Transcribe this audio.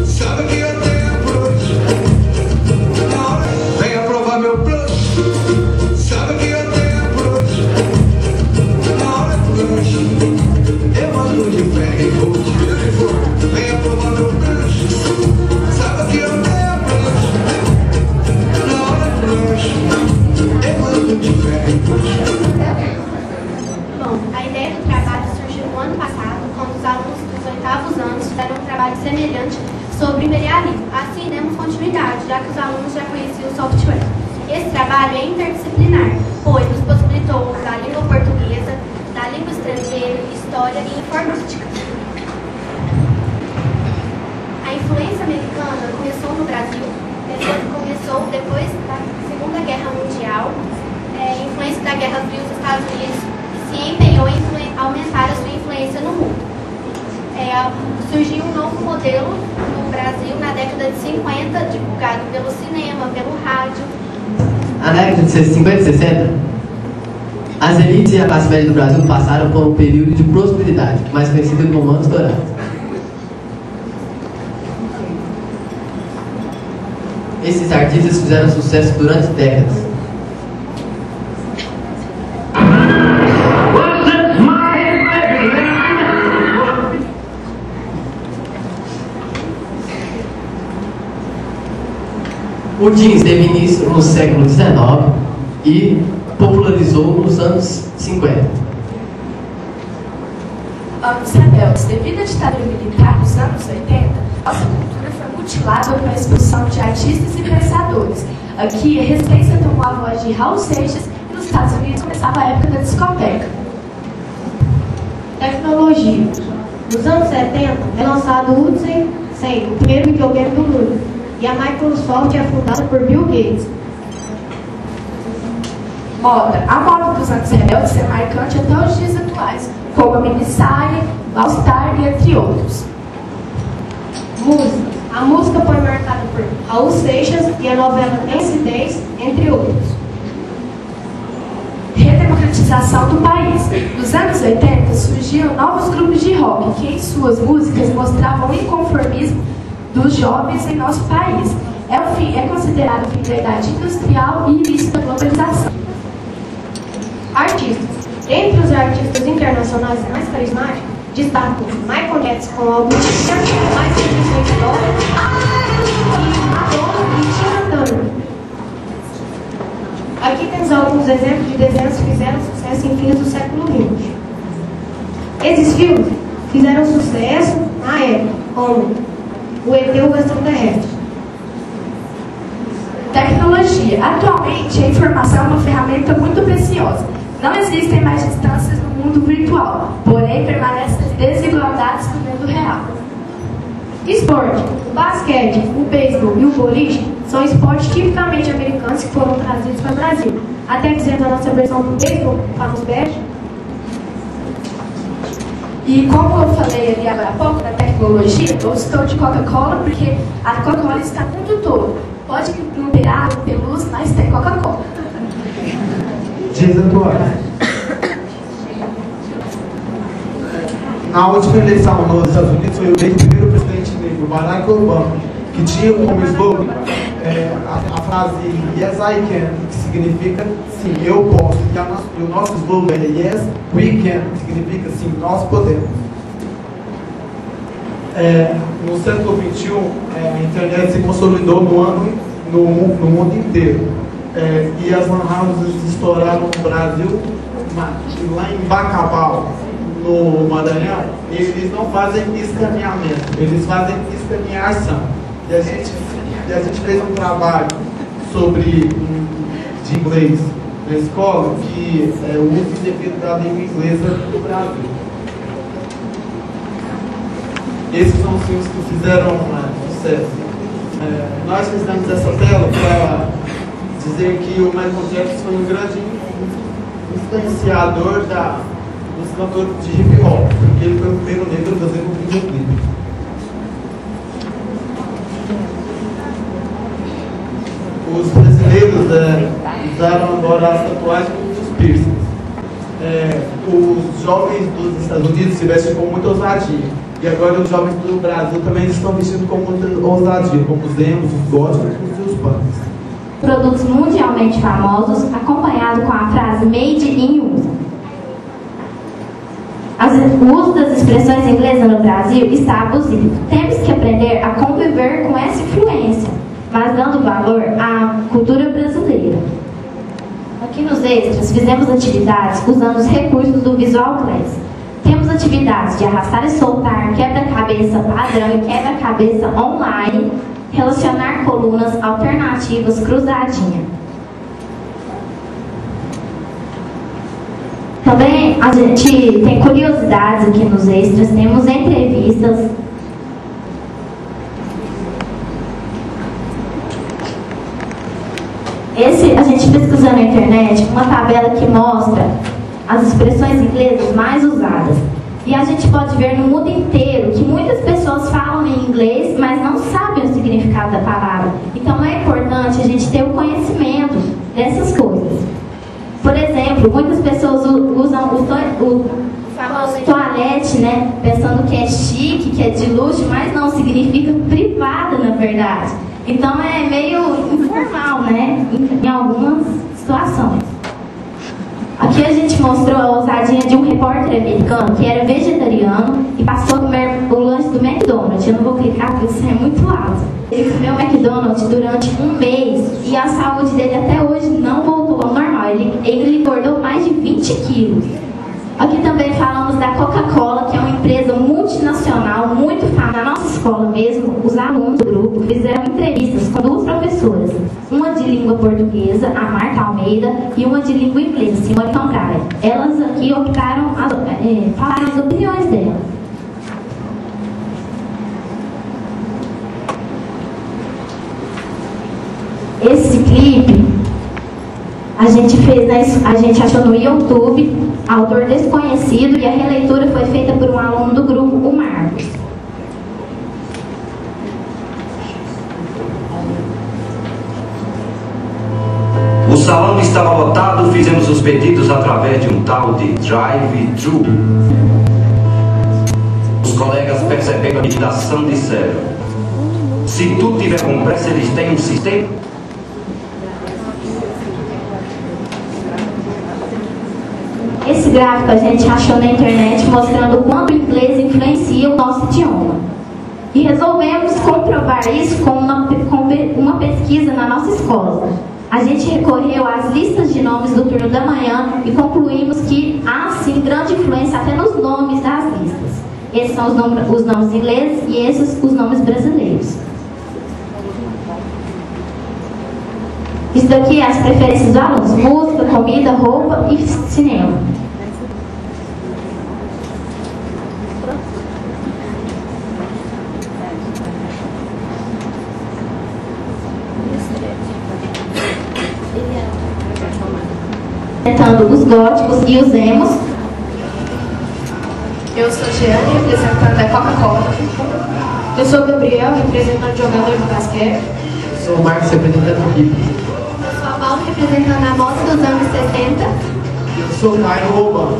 Sabe que eu tenho bruxo. Vem aprovar meu bruxo. Sabe que eu tenho bruxo. Na hora do bruxo, eu mando de pé e vou tirar de fogo. Vem aprovar meu bruxo. Sabe que eu tenho bruxo. Na hora do bruxo, eu mando de pé e vou tirar. Bom, a ideia do trabalho surgiu no ano passado, quando os alunos dos 8º anos fizeram um trabalho semelhante sobre imperialismo. Assim, demos continuidade, já que os alunos já conheciam o software. Esse trabalho é interdisciplinar, pois nos possibilitou usar a língua portuguesa, da língua estrangeira, história e informática. A influência americana começou no Brasil, começou depois da Segunda Guerra Mundial, influência da Guerra Fria dos Estados Unidos, se empenhou em aumentar a sua influência no mundo. Surgiu um novo modelo no Brasil na década de 50, divulgado pelo cinema, pelo rádio. Na década de 50 e 60, as elites e a classe média do Brasil passaram por um período de prosperidade, mais conhecido como Anos Dourados. Esses artistas fizeram sucesso durante décadas. O jeans teve início no século XIX e popularizou nos anos 50. Anos rebeldes. Devido à ditadura militar nos anos 80, nossa cultura foi mutilada com a expulsão de artistas e pensadores. Aqui, a resistência tomou a voz de Raul Seixas e nos Estados Unidos começava a época da discoteca. Tecnologia. Nos anos 70 é lançado o Hudson 100, o primeiro videogame do mundo. E a Microsoft é fundada por Bill Gates. Moda. A moda dos anos rebeldes é marcante até os dias atuais, como a minissaia, All-Star e entre outros. Música. A música foi marcada por Raul Seixas e a novela Dance 10, entre outros. Redemocratização do país. Nos anos 80 surgiram novos grupos de rock que em suas músicas mostravam o inconformismo dos jovens em nosso país. É considerado o fim da idade industrial e início da globalização. Artistas. Entre os artistas internacionais mais carismáticos, destacam Michael Jackson com o álbum mais recentemente e Madonna e Tina Turner. Aqui temos alguns exemplos de desenhos que fizeram sucesso em fins do século XX. Esses filmes fizeram sucesso na época, como o ET o Extraterrestre. Tecnologia. Atualmente, a informação é uma ferramenta muito preciosa. Não existem mais distâncias no mundo virtual, porém permanecem desigualdades no mundo real. Esporte. O basquete, o beisebol e o boliche são esportes tipicamente americanos que foram trazidos para o Brasil. Até dizendo a nossa versão do beisebol, famoso bege. E como eu falei ali agora há pouco da tecnologia, eu estou de Coca-Cola porque a Coca-Cola está no mundo todo. Pode não ter água, ter luz, mas tem Coca-Cola. Dias atuais. Na última eleição nos Estados Unidos foi eleito o primeiro presidente negro, Barack Obama, que tinha como slogan a frase Yes I can, que significa sim, eu posso. E o nosso slogan é Yes we can, que significa sim, nós podemos. No século XXI, a internet se consolidou no mundo inteiro. E as lan houses estouraram no Brasil, lá em Bacabal, no Maranhão. Eles não fazem escaneamento, eles fazem escaneação. E a gente fez um trabalho de inglês na escola, que é o uso indevido da língua inglesa no Brasil. Esses são os filmes que fizeram sucesso. Nós fizemos essa tela para dizer que o Michael Jackson foi um grande influenciador dos cantores de hip hop, porque ele foi o primeiro negro a fazer um videoclipe. Os brasileiros usaram agora as tatuagens com os piercings. Os jovens dos Estados Unidos se vestem com muita ousadia. E agora os jovens do Brasil também estão vestindo com muita ousadia, como os emos, os góticos e os punks. Produtos mundialmente famosos, acompanhado com a frase Made in USA. O uso das expressões inglesas no Brasil está abusivo. Temos que aprender a conviver com essa influência, mas dando valor à cultura brasileira. Aqui nos extras, fizemos atividades usando os recursos do Visual Class. Temos atividades de arrastar e soltar, quebra-cabeça padrão e quebra-cabeça online, relacionar colunas alternativas cruzadinha. Também a gente tem curiosidades aqui nos extras, temos entrevistas. A gente pesquisou na internet uma tabela que mostra as expressões inglesas mais usadas. E a gente pode ver no mundo inteiro que muitas pessoas falam em inglês, mas não sabem o significado da palavra. Então é importante a gente ter o conhecimento dessas coisas. Por exemplo, muitas pessoas usam o toalete, né, pensando que é chique, que é de luxo, mas não, significa privada, na verdade. Então é meio informal, né, em algumas situações. Aqui a gente mostrou a ousadia de um repórter americano que era vegetariano e passou a comer o lanche do McDonald's. Eu não vou clicar porque isso é muito alto. Ele comeu o McDonald's durante um mês e a saúde dele até hoje não voltou ao normal. Ele engordou mais de 20 quilos. Aqui também falamos da Coca-Cola, que é uma empresa multinacional muito famosa. Na nossa escola mesmo, os alunos do grupo fizeram entrevistas com duas professoras. Uma de língua portuguesa, a Marta Almeida, e uma de língua inglesa, a Simone Toncaia. Elas aqui optaram a falar as opiniões delas. Esse clipe a gente achou no YouTube, autor desconhecido, e a releitura foi feita por um aluno do grupo, o Marcos. O salão estava lotado, fizemos os pedidos através de um tal de drive-thru. Os colegas, percebendo a meditação, disseram: se tu tiver com pressa, eles têm um sistema. Esse gráfico a gente achou na internet mostrando o quanto o inglês influencia o nosso idioma. E resolvemos comprovar isso com uma pesquisa na nossa escola. A gente recorreu às listas de nomes do turno da manhã e concluímos que há sim grande influência até nos nomes das listas. Esses são os nomes ingleses e esses os nomes brasileiros. Isso daqui é as preferências dos alunos: música, comida, roupa e cinema. Representando os góticos e os emos. Eu sou Giane, representando a Coca-Cola. Eu sou Gabriel, representando o jogador de basquete. Eu sou o Marcos, representando o hip. Eu sou a Paula, representando a moda dos anos 60. Eu sou o Caio Obama.